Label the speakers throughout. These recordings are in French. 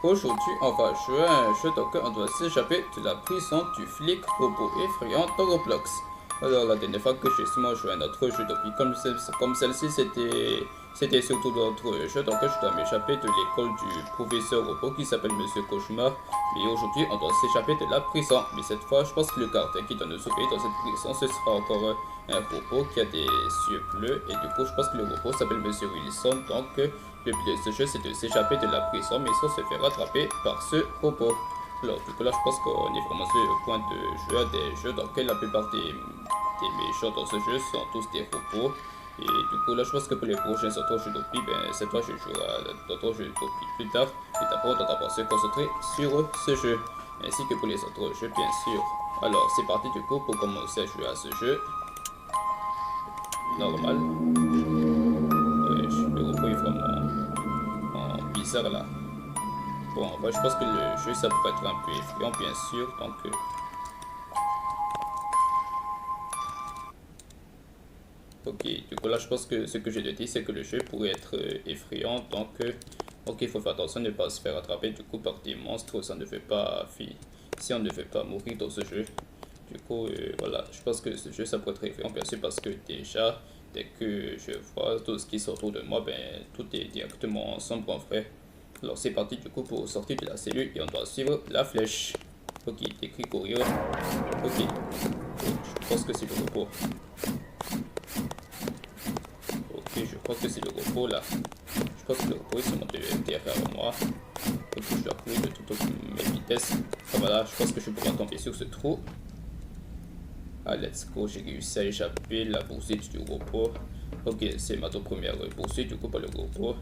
Speaker 1: Aujourd'hui, on va jouer à un jeu dans lequel on doit s'échapper de la prison du flic robot effrayant dans Roblox. Alors, la dernière fois que j'ai sûrement joué à un autre jeu depuis comme celle-ci, c'était surtout d'autres jeux dans lequel je dois m'échapper de l'école du professeur robot qui s'appelle Monsieur Cauchemar. Mais aujourd'hui, on doit s'échapper de la prison. Mais cette fois, je pense que le gardien qui doit nous sauver dans cette prison, ce sera encore un robot qui a des yeux bleus. Et du coup, je pense que le robot s'appelle Monsieur Wilson. Donc, le but de ce jeu, c'est de s'échapper de la prison, mais sans se faire rattraper par ce robot. Alors, du coup, là, je pense qu'on est vraiment sur le point de jouer à des jeux dans lesquels la plupart des méchants dans ce jeu sont tous des robots. Et du coup, là, je pense que pour les prochains autres jeux d'Opi, cette fois, je jouerai à d'autres jeux d'Opi plus tard. Mais d'abord, on doit d'abord se concentrer sur ce jeu, ainsi que pour les autres jeux, bien sûr. Alors, c'est parti, du coup, pour commencer à jouer à ce jeu. Normal. Ouais, le robot est vraiment bizarre là. Bon, en vrai, je pense que le jeu ça pourrait être un peu effrayant, bien sûr. Donc, ok, du coup, là, je pense que ce que j'ai dit, c'est que le jeu pourrait être effrayant. Donc, ok, il faut faire attention de ne pas se faire attraper du coup par des monstres. Ça ne fait pas. Si on ne veut pas mourir dans ce jeu. Du coup, voilà, je pense que ce jeu ça pourrait être effrayant, bien sûr, parce que déjà, dès que je vois tout ce qui sort autour de moi, tout est directement sombre en vrai. Alors c'est parti du coup pour sortir de la cellule et on doit suivre la flèche. Ok, écrit courir. Ok, je pense que c'est le robot. Ok, je crois que c'est le robot là. Je pense que le robot il se monte derrière moi. Ok, je dois courir de toutes mes vitesses. Ah, voilà, je pense que je pourrais tomber sur ce trou. Ah, let's go, j'ai réussi à échapper la poursuite du robot. Ok, c'est ma toute première poursuite du coup par le robot.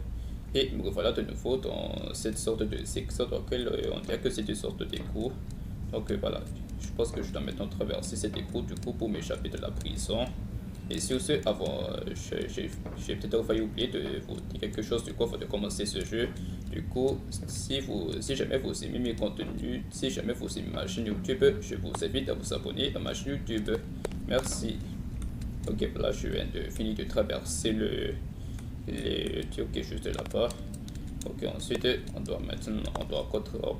Speaker 1: Et me revoilà de nouveau dans cette sorte de section dans laquelle on dirait que c'est une sorte d'égout. Donc voilà, je pense que je dois maintenant traverser cet égout du coup pour m'échapper de la prison. Et sur ce, avant, j'ai peut-être failli oublier de vous dire quelque chose du coup avant de commencer ce jeu. Du coup, si jamais vous aimez mes contenus, si jamais vous aimez ma chaîne YouTube, je vous invite à vous abonner à ma chaîne YouTube. Merci. Ok, là je viens de finir de traverser les tuyaux qui est juste là-bas. Ok, ensuite on doit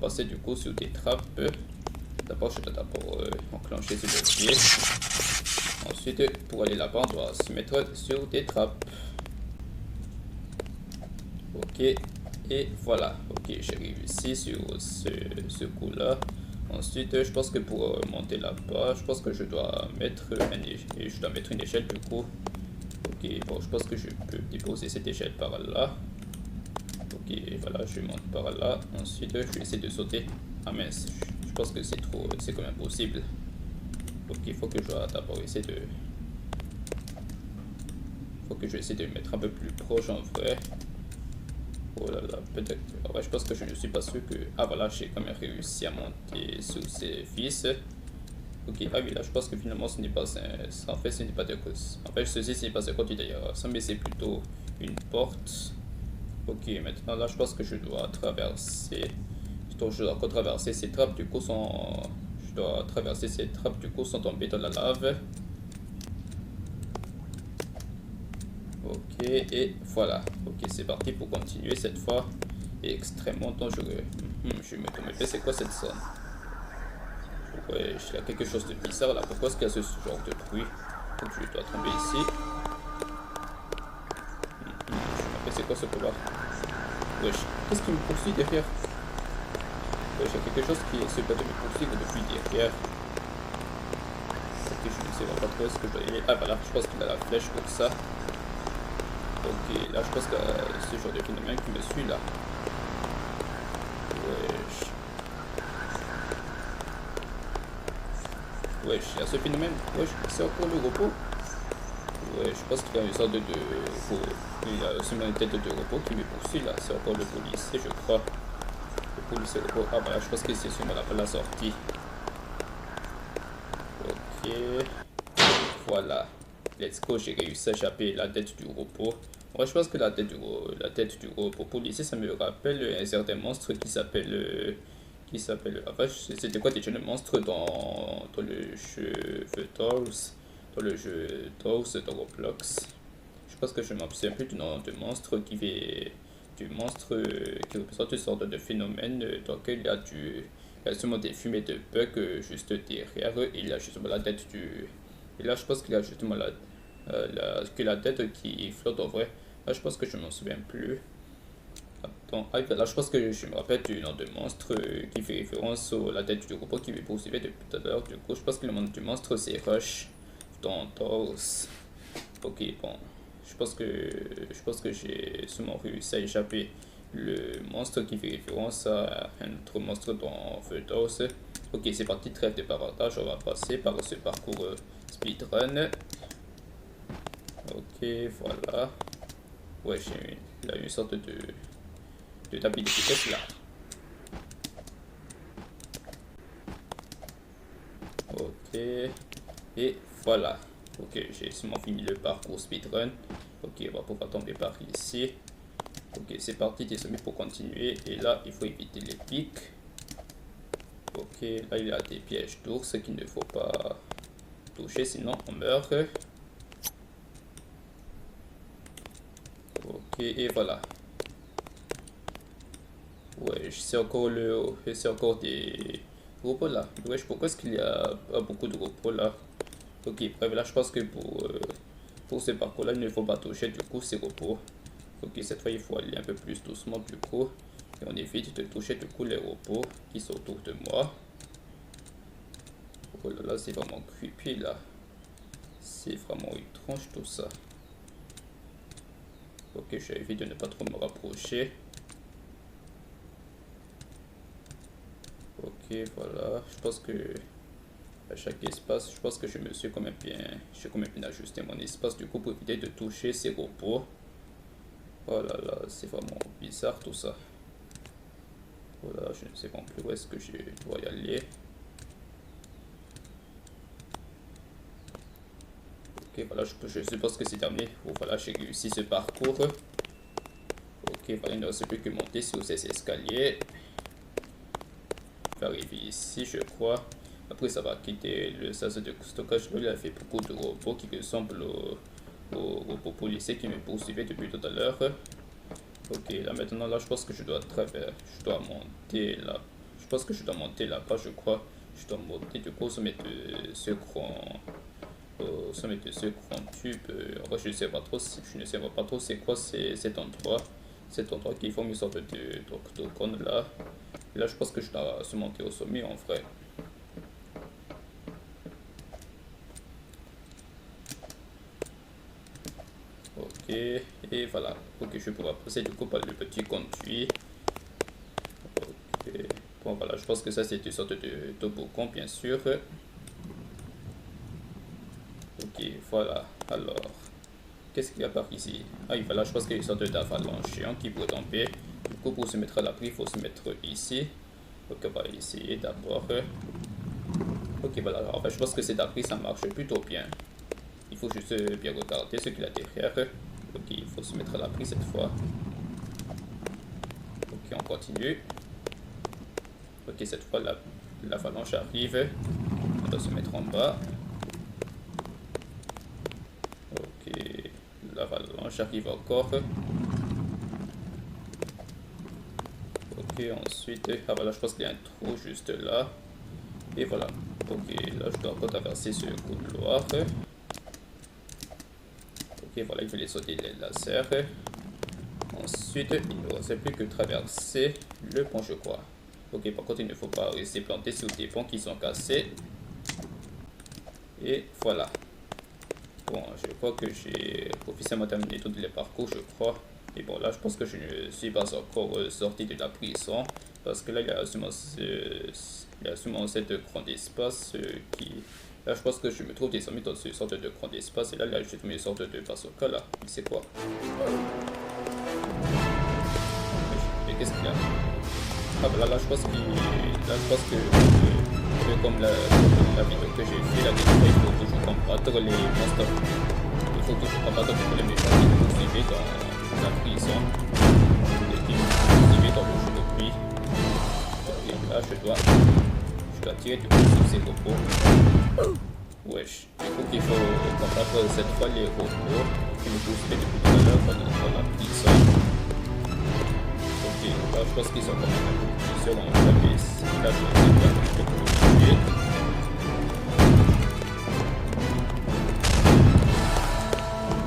Speaker 1: passer du coup sur des trappes. D'abord je dois d'abord enclencher sur le pied. Ensuite pour aller là-bas on doit se mettre sur des trappes. Ok, et voilà. Ok, j'ai réussi sur ce coup là. Ensuite je pense que pour monter là-bas, je pense que je dois mettre une échelle du coup. Ok, bon, je pense que je peux déposer cette échelle par là. Ok, voilà, je monte par là. Ensuite, je vais essayer de sauter. Ah mince, je pense que c'est quand même impossible. Ok, il faut que je dois d'abord essayer de... Faut que je essaie de me mettre un peu plus proche en vrai. Oh là là, peut-être... Ouais, je pense que je ne suis pas sûr que... Ah voilà, j'ai quand même réussi à monter sur ces vis. Ok, ah oui, là, je pense que finalement, ce n'est pas un... En fait, ce n'est pas de cause. En fait, ceci, ce n'est pas un conduit d'ailleurs. Ça, mais c'est plutôt une porte. Ok, maintenant, là, je pense que je dois traverser... Je dois encore traverser ces trappes, du coup, sans... Je dois traverser ces trappes, du coup, sans tomber dans la lave. Ok, et voilà. Ok, c'est parti pour continuer cette fois. Extrêmement dangereux. Je me demande, c'est quoi cette zone? Ouais, il y a quelque chose de bizarre là. Pourquoi est-ce qu'il y a ce genre de bruit? Donc je dois tomber ici. Après, c'est quoi ce couloir? Wesh, qu'est-ce qui me poursuit derrière? Wesh, il y a quelque chose qui se peut de me poursuivre depuis derrière. Ok, je ne sais pas trop ce que je dois y aller. Ah, voilà, je pense qu'il a la flèche pour ça. Ok, là, je pense que ce genre de phénomène qui me suit là. Wesh. Wesh, il y a ce phénomène. Wesh, c'est encore le robot. Ouais, je pense qu'il y a une sorte de... Il y a seulement une tête de robot qui me poursuit là. C'est encore le policier, je crois. Le policier robot. Ah voilà, je pense que c'est sûrement la sortie. Ok. Voilà. Let's go, j'ai réussi à échapper la tête du robot. Moi, je pense que la tête du robot policier, ça me rappelle un certain monstre qui s'appelle... Enfin, c'était quoi déjà le monstre dans le jeu Tools? Dans le jeu Tools dans Roblox. Je pense que je m'en souviens plus du nom de monstre du monstre qui représente une sorte de phénomène. Donc il y a sûrement des fumées de bug juste derrière. Il y a justement la tête du... Et là je pense qu'il y a justement la tête qui flotte en vrai. Là je pense que je m'en souviens plus. Attends, là je pense que je me rappelle du nom de monstre qui fait référence à la tête du robot qui me poursuivait depuis tout à l'heure. Du coup je pense que le nom du monstre c'est Rush Dantos. Ok, bon. Je pense que j'ai sûrement réussi à échapper le monstre qui fait référence à un autre monstre dans Fedos. Ok, c'est parti, trêve de bavardage, on va passer par ce parcours speedrun. Ok, voilà. Ouais, il a une sorte de tapis de vitesse là. Ok, et voilà. Ok, j'ai sûrement fini le parcours speedrun. Ok, on va pouvoir tomber par ici. Ok, c'est parti, des sommets pour continuer. Et là, il faut éviter les pics. Ok, là, il y a des pièges d'ours qu'il ne faut pas toucher, sinon on meurt. Ok, et voilà. Ouais, c'est encore des robots là. Ouais, pourquoi est-ce qu'il y a pas beaucoup de robots là? Ok, bref, là, je pense que pour ce parcours-là, il ne faut pas toucher du coup ces robots. Ok, cette fois, il faut aller un peu plus doucement du coup. Et on évite de toucher du coup les robots qui sont autour de moi. Oh là là, c'est vraiment creepy là. C'est vraiment étrange tout ça. Ok, j'évite de ne pas trop me rapprocher. Ok, voilà. Je pense que à chaque espace, je pense que je me suis quand même bien ajusté mon espace du coup pour éviter de toucher ces robots. Oh là là, c'est vraiment bizarre tout ça. Voilà, je ne sais pas plus où est-ce que je dois y aller. Ok, voilà, je suppose que c'est terminé. Bon, voilà, j'ai réussi ce parcours. Ok, voilà, il ne reste plus que monter sur ces escaliers. Je vais arriver ici, je crois. Après, ça va quitter le sas de stockage. Il a fait beaucoup de robots qui ressemblent aux robots policiers qui me poursuivaient depuis tout à l'heure. Ok, là maintenant, là, je pense que je dois monter là. Je pense que je dois monter là-bas, je crois. Je dois monter du coup au sommet de ce grand tube. En vrai, je ne sais pas trop c'est quoi cet endroit. Cet endroit qui forme une sorte d'octogone là. Et là, je pense que je dois se monter au sommet en vrai. Ok, et voilà. Ok, je pourrais passer du coup par le petit conduit. Ok, bon voilà, je pense que ça c'est une sorte de toboggan bien sûr. Ok, voilà. Alors, qu'est-ce qu'il y a par ici? Ah oui, voilà, je pense qu'il y a une sorte d'avalanche géant qui pourrait tomber. Du coup, pour se mettre à l'abri, il faut se mettre ici. Ok, on va essayer d'abord. Ok, voilà, en fait, je pense que cet abri, ça marche plutôt bien. Il faut juste bien regarder ce qu'il y a derrière. Ok, il faut se mettre à l'abri cette fois. Ok, on continue. Ok, cette fois, l'avalanche arrive. On doit se mettre en bas. Ok, l'avalanche arrive encore. Ok, ensuite, ah voilà, je pense qu'il y a un trou juste là. Et voilà. Ok, là je dois encore traverser ce couloir. Ok, voilà, il fallait sauter les lasers. Ensuite, il ne reste plus que traverser le pont, je crois. Ok, par contre, il ne faut pas rester planté sur des ponts qui sont cassés. Et voilà. Bon, je crois que j'ai officiellement terminé tous les parcours, je crois. Et bon, là, je pense que je ne suis pas encore sorti de la prison. Parce que là, il y a seulement cette grande espace qui... Là, je pense que je me trouve désormais dans une sorte de grand espace. Et là, il y a juste une sorte de bazooka, là. C'est quoi? Mais qu'est-ce qu'il y a? Ah, bah là, je pense que comme la vidéo que j'ai fait, la vidéo, il faut toujours combattre les monstres. Il faut toujours combattre les méchants qui nous poursuivent dans la prison. Et qui nous poursuivent dans le jeu de pluie. Et là, je dois tirer du coup sur ces robots. Wesh. Du coup, il faut combattre cette fois les robots qui nous poursuivent depuis tout à l'heure dans la prison. Alors, je pense qu'ils sont quand même un peu plus sûrs dans le service. Là, je vais essayer de faire un peu plus vite.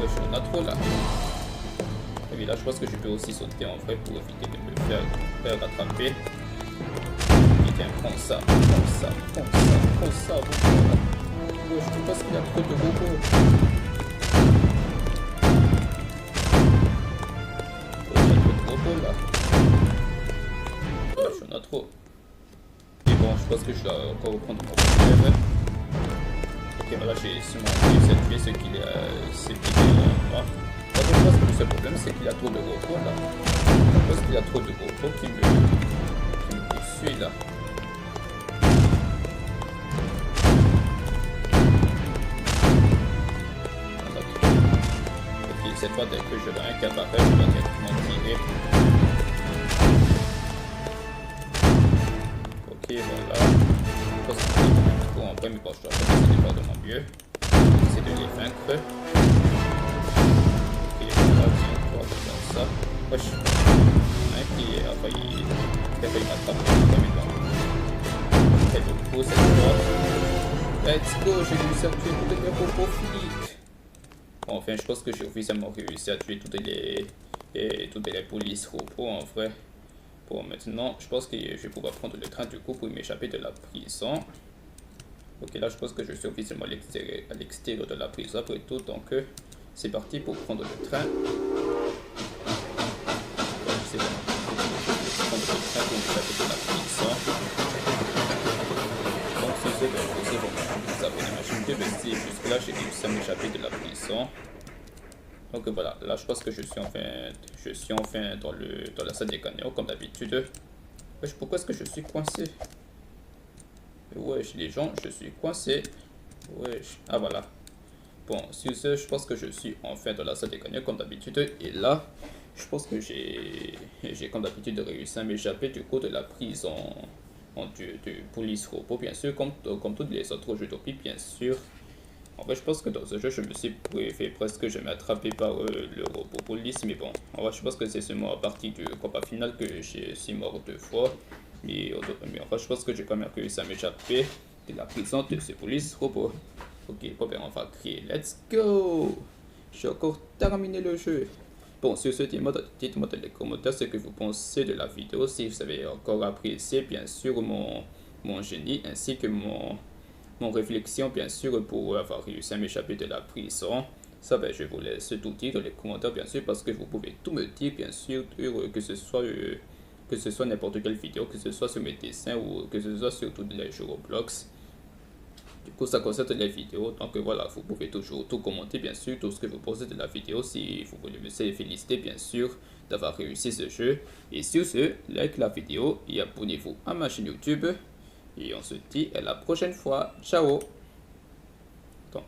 Speaker 1: Je suis en trop là. Et puis là, je pense que je peux aussi sauter en vrai pour éviter de me faire rattraper. Et tiens, prends ça, prends ça, prends ça, prends ça. Je pense qu'il y a trop de robots. Il y a trop de robots là. Là, je suis en trop. Et bon, je pense que je dois encore reprendre mon rêve. Ok, voilà, j'ai sûrement tué ce qu'il est moi. Je pense que le seul problème, c'est qu'il y a trop de robots là. Je pense qu'il y a trop de robots qui me poursuivent là. Ok, cette fois, dès que je vois un cabaret, je dois directement tirer. Ok, voilà. Je pense que c'est un peu en vrai, mais bon, je dois essayer de faire de mon mieux. C'est de les vaincre. Ça. Wesh. Un qui a failli m'attraper comme étant. Très beaucoup cette fois. Let's go, j'ai réussi à tuer tous les robots flics. Bon, enfin, je pense que j'ai officiellement réussi à tuer toutes les polices robots en vrai. Bon, maintenant, je pense que je vais pouvoir prendre le train du coup pour m'échapper de la prison. Ok, là, je pense que je suis officiellement à l'extérieur de la prison après tout, donc c'est parti pour prendre le train. C'est bon. Prendre le train pour m'échapper de la prison. Donc, si c'est bien possible, vous abonnez à ma chaîne de Bestie. Jusque-là, j'ai réussi à m'échapper de la prison. Donc voilà, là je pense que je suis enfin dans la salle des gagnants comme d'habitude. Wesh, pourquoi est-ce que je suis coincé? Wesh, les gens, je suis coincé. Wesh, ah voilà. Bon, sur ce, je pense que je suis enfin dans la salle des gagnants comme d'habitude. Et là, je pense que j'ai comme d'habitude réussi à m'échapper du coup de la prison de police robot, bien sûr, comme tous les autres jeux d'Opi, bien sûr. En fait, je pense que dans ce jeu, je me suis fait presque jamais attrapé par le robot police. Mais bon, en vrai, je pense que c'est seulement à partir du combat final que je suis mort 2 fois. Mais en fait, je pense que j'ai quand même réussi à m'échapper de la prison de ce police robot. Ok, bon, ben, on va crier Let's go! J'ai encore terminé le jeu. Bon, sur ce, dites-moi dans les commentaires ce que vous pensez de la vidéo. Si vous avez encore apprécié, bien sûr, mon génie ainsi que mon réflexion, bien sûr, pour avoir réussi à m'échapper de la prison. Ça, ben, je vous laisse tout dire dans les commentaires, bien sûr, parce que vous pouvez tout me dire, bien sûr, que ce soit n'importe quelle vidéo, que ce soit sur mes dessins ou que ce soit sur tous les jeux Roblox. Du coup, ça concerne les vidéos, donc voilà, vous pouvez toujours tout commenter, bien sûr, tout ce que vous pensez de la vidéo, si vous voulez me féliciter, bien sûr, d'avoir réussi ce jeu. Et sur ce, like la vidéo et abonnez-vous à ma chaîne YouTube. Et on se dit à la prochaine fois. Ciao. Attends.